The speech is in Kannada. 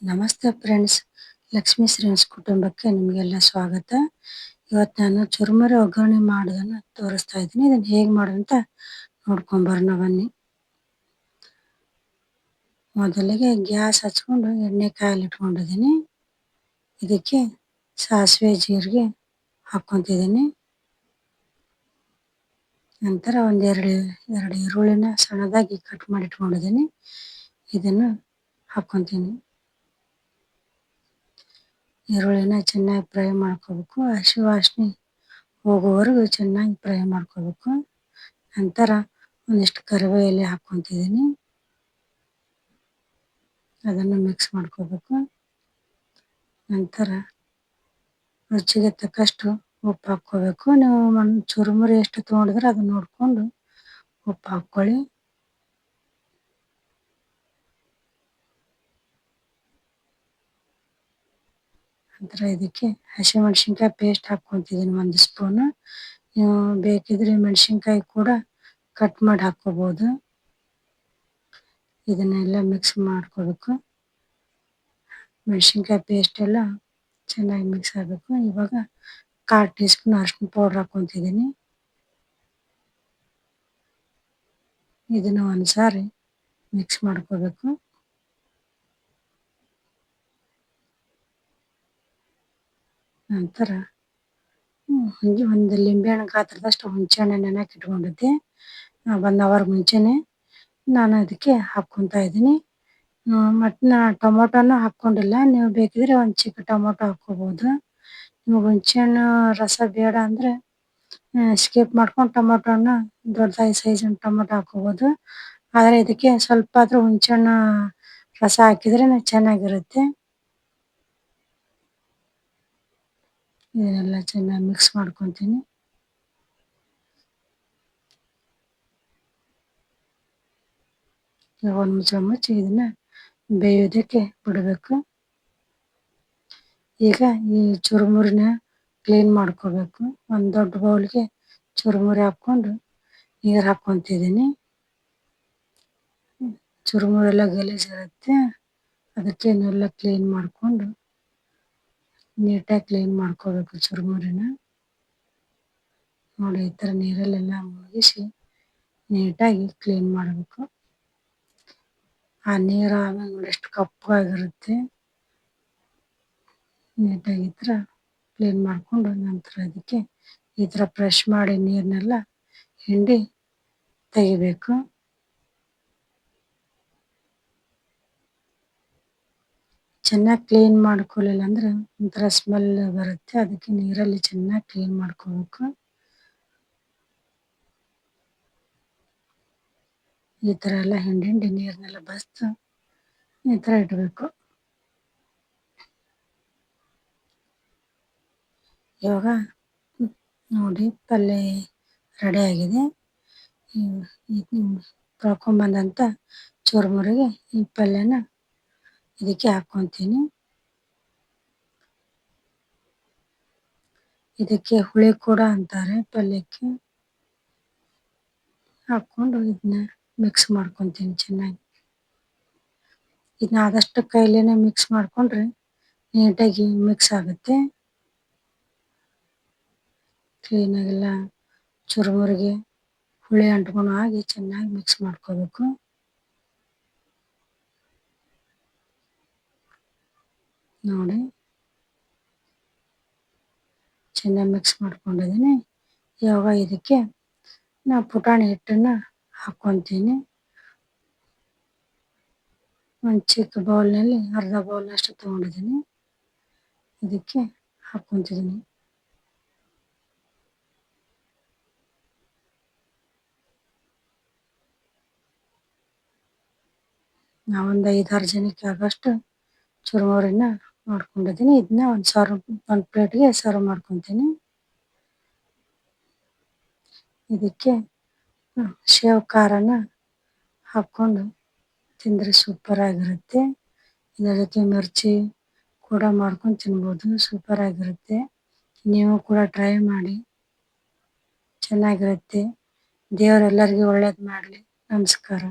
ನಮಸ್ತೆ ಫ್ರೆಂಡ್ಸ್, ಲಕ್ಷ್ಮೀ ಶ್ರೀನಿವಾಸ್ ಕುಟುಂಬಕ್ಕೆ ನಿಮಗೆಲ್ಲ ಸ್ವಾಗತ. ಇವತ್ತು ನಾನು ಚುರುಮುರಿ ಒಗ್ಗರಣೆ ಮಾಡೋದನ್ನು ತೋರಿಸ್ತಾ ಇದ್ದೀನಿ. ಇದನ್ನು ಹೇಗೆ ಮಾಡೋದಂತ ನೋಡ್ಕೊಂಬರೋಣ ಬನ್ನಿ. ಮೊದಲಿಗೆ ಗ್ಯಾಸ್ ಹಚ್ಕೊಂಡು ಎಣ್ಣೆ ಕಾಯಲಿಟ್ಕೊಂಡಿದ್ದೀನಿ. ಇದಕ್ಕೆ ಸಾಸಿವೆ ಜೀರಿಗೆ ಹಾಕ್ಕೊತಿದ್ದೀನಿ. ನಂತರ ಎರಡು ಈರುಳ್ಳಿನ ಸಣ್ಣದಾಗಿ ಕಟ್ ಮಾಡಿ ಇಟ್ಕೊಂಡಿದ್ದೀನಿ. ಇದನ್ನು ಹಾಕ್ಕೊತೀನಿ. ಈರುಳ್ಳಿನ ಚೆನ್ನಾಗಿ ಫ್ರೈ ಮಾಡ್ಕೋಬೇಕು. ಹಸಿ ವಾಸನೆ ಹೋಗೋವರೆಗೂ ಚೆನ್ನಾಗಿ ಫ್ರೈ ಮಾಡ್ಕೋಬೇಕು. ನಂತರ ಒಂದಿಷ್ಟು ಕರಿಬೇವು ಎಲೆ ಹಾಕ್ಕೊತಿದ್ದೀನಿ. ಅದನ್ನು ಮಿಕ್ಸ್ ಮಾಡ್ಕೋಬೇಕು. ನಂತರ ರುಚಿಗೆ ತಕ್ಕಷ್ಟು ಉಪ್ಪು ಹಾಕ್ಕೋಬೇಕು. ನೀವು ಚುರುಮುರಿ ಎಷ್ಟು ತೊಗೊಂಡಿದ್ರೆ ಅದನ್ನ ನೋಡಿಕೊಂಡು ಉಪ್ಪು ಹಾಕ್ಕೊಳ್ಳಿ. ನಂತರ ಇದಕ್ಕೆ ಹಸಿಮೆಣಸಿನ್ಕಾಯಿ ಪೇಸ್ಟ್ ಹಾಕ್ಕೊತಿದ್ದೀನಿ 1 ಸ್ಪೂನು. ನೀವು ಬೇಕಿದ್ರೆ ಮೆಣಸಿನ್ಕಾಯಿ ಕೂಡ ಕಟ್ ಮಾಡಿ ಹಾಕ್ಕೋಬೋದು. ಇದನ್ನೆಲ್ಲ ಮಿಕ್ಸ್ ಮಾಡ್ಕೋಬೇಕು. ಮೆಣಸಿನ್ಕಾಯಿ ಪೇಸ್ಟ್ ಎಲ್ಲ ಚೆನ್ನಾಗಿ ಮಿಕ್ಸ್ ಆಗಬೇಕು. ಇವಾಗ 1/4 ಟೀ ಸ್ಪೂನ್ ಅರಿಶಿನ ಪೌಡ್ರ್ ಹಾಕ್ಕೊತಿದ್ದೀನಿ. ಇದನ್ನು ಒಂದ್ಸಾರಿ ಮಿಕ್ಸ್ ಮಾಡ್ಕೋಬೇಕು. ನಂತರ ಒಂದು ಲಿಂಬೆಹಣ್ಣು ಗಾತ್ರದಷ್ಟು ಹುಣಸೆಹಣ್ಣು ನೆನೆಯಕ್ಕೆ ಇಟ್ಕೊಂಡಿದ್ದೆ. 1 ಅವರ್ ಮುಂಚೆನೆ ನಾನು ಅದಕ್ಕೆ ಹಾಕ್ಕೊತಾ ಇದ್ದೀನಿ. ಮತ್ತು ನಾನು ಟೊಮೊಟೊನ ಹಾಕ್ಕೊಂಡಿಲ್ಲ. ನೀವು ಬೇಕಿದ್ರೆ ಒಂದು ಚಿಕ್ಕ ಟೊಮೊಟೊ ಹಾಕ್ಕೋಬೋದು. ನಿಮಗೆ ಹುಣಸೆಹಣ್ಣು ರಸ ಬೇಡ ಅಂದರೆ ಸ್ಕಿಪ್ ಮಾಡ್ಕೊಂಡು ಟೊಮೊಟೊನ ದೊಡ್ಡದಾಗಿ ಸೈಜಿನ ಟೊಮೊಟೊ ಹಾಕ್ಕೋಬೋದು. ಆದರೆ ಇದಕ್ಕೆ ಸ್ವಲ್ಪ ಆದರೂ ಹುಣಸೆಹಣ್ಣು ರಸ ಹಾಕಿದ್ರೇ ಚೆನ್ನಾಗಿರುತ್ತೆ. ಇದನ್ನೆಲ್ಲ ಚೆನ್ನಾಗಿ ಮಿಕ್ಸ್ ಮಾಡ್ಕೊತೀನಿ. ಒಂದು ಚಮಚ ಇದನ್ನು ಬೇಯೋದಕ್ಕೆ ಬಿಡಬೇಕು. ಈಗ ಈ ಚುರುಮುರಿನ ಕ್ಲೀನ್ ಮಾಡ್ಕೋಬೇಕು. ಒಂದು ದೊಡ್ಡ ಬೌಲ್ಗೆ ಚುರುಮುರಿ ಹಾಕ್ಕೊಂಡು ನೀರು ಹಾಕ್ಕೊತಿದ್ದೀನಿ. ಚುರುಮುರಿ ಗಲೀಜಿರುತ್ತೆ, ಅದಕ್ಕೆ ಇದನ್ನೆಲ್ಲ ಕ್ಲೀನ್ ಮಾಡಿಕೊಂಡು ನೀಟಾಗಿ ಕ್ಲೀನ್ ಮಾಡ್ಕೋಬೇಕು ಚುರುಮುರಿನ. ನೋಡಿ, ಈ ಥರ ನೀರಲ್ಲೆಲ್ಲ ಮುಗಿಸಿ ನೀಟಾಗಿ ಕ್ಲೀನ್ ಮಾಡಬೇಕು. ಆ ನೀರು ಆಮೇಲೆ ನೋಡಿ ಎಷ್ಟು ಕಪ್ಪಗಾಗಿರುತ್ತೆ. ನೀಟಾಗಿ ಈ ಥರ ಕ್ಲೀನ್ ಮಾಡಿಕೊಂಡು ನಂತರ ಅದಕ್ಕೆ ಈ ಥರ ಬ್ರಷ್ ಮಾಡಿ ನೀರನ್ನೆಲ್ಲ ಹಿಂಡಿ ತೆಗಿಬೇಕು. ಚೆನ್ನಾಗಿ ಕ್ಲೀನ್ ಮಾಡ್ಕೊಳ್ಳಿಲ್ಲ ಅಂದರೆ ಒಂಥರ ಸ್ಮೆಲ್ ಬರುತ್ತೆ. ಅದಕ್ಕೆ ನೀರಲ್ಲಿ ಚೆನ್ನಾಗಿ ಕ್ಲೀನ್ ಮಾಡ್ಕೋಬೇಕು. ಈ ಥರ ಎಲ್ಲ ಹಿಂಡಿ ನೀರನ್ನೆಲ್ಲ ಬಸ್ದು ಈ ಥರ ಇಡಬೇಕು. ಇವಾಗ ನೋಡಿ ಪಲ್ಯ ರೆಡಿ ಆಗಿದೆ. ತೊಳ್ಕೊಂಬಂದಂಥ ಚುರುಮುರಿಗೆ ಈ ಪಲ್ಯನ ಇದಕ್ಕೆ ಹಾಕ್ಕೊತೀನಿ. ಇದಕ್ಕೆ ಹುಳಿ ಕೂಡ ಅಂತಾರೆ ಪಲ್ಯಕ್ಕೆ. ಹಾಕ್ಕೊಂಡು ಇದನ್ನ ಮಿಕ್ಸ್ ಮಾಡ್ಕೊತೀನಿ ಚೆನ್ನಾಗಿ. ಇದನ್ನ ಆದಷ್ಟು ಕೈಲೇನೆ ಮಿಕ್ಸ್ ಮಾಡಿಕೊಂಡ್ರೆ ನೀಟಾಗಿ ಮಿಕ್ಸ್ ಆಗುತ್ತೆ. ಕ್ಲೀನಾಗೆಲ್ಲ ಚುರುಮುರಿಗೆ ಹುಳಿ ಅಂಟ್ಕೊಂಡು ಹಾಗೆ ಚೆನ್ನಾಗಿ ಮಿಕ್ಸ್ ಮಾಡ್ಕೋಬೇಕು. ನೋಡಿ, ಚೆನ್ನಾಗಿ ಮಿಕ್ಸ್ ಮಾಡ್ಕೊಂಡಿದ್ದೀನಿ. ಇವಾಗ ಇದಕ್ಕೆ ನಾನು ಪುಟಾಣಿ ಹಿಟ್ಟನ್ನು ಹಾಕ್ಕೊತೀನಿ. ಒಂದು ಚಿಕ್ಕ ಬೌಲ್ನಲ್ಲಿ ಅರ್ಧ ಬೌಲ್ನಷ್ಟು ತೊಗೊಂಡಿದ್ದೀನಿ. ಇದಕ್ಕೆ ಹಾಕ್ಕೊತಿದ್ದೀನಿ. ನಾವೊಂದು 5-6 ಜನಕ್ಕೆ ಆಗೋಷ್ಟು ಚುರುಮುರಿನ ಮಾಡ್ಕೊಂಡಿದ್ದೀನಿ. ಇದನ್ನ ಒಂದು ಪ್ಲೇಟ್ಗೆ ಸರ್ವ್ ಮಾಡ್ಕೊತೀನಿ. ಇದಕ್ಕೆ ಶೇವ್ ಖಾರನ ಹಾಕ್ಕೊಂಡು ತಿಂದರೆ ಸೂಪರಾಗಿರುತ್ತೆ. ಇದರ ಜೊತೆ ಮಿರ್ಚಿ ಕೂಡ ಮಾಡ್ಕೊಂಡು ತಿನ್ಬೋದು, ಸೂಪರಾಗಿರುತ್ತೆ. ನೀವು ಕೂಡ ಟ್ರೈ ಮಾಡಿ, ಚೆನ್ನಾಗಿರುತ್ತೆ. ದೇವರೆಲ್ಲರಿಗೂ ಒಳ್ಳೇದು ಮಾಡಲಿ. ನಮಸ್ಕಾರ.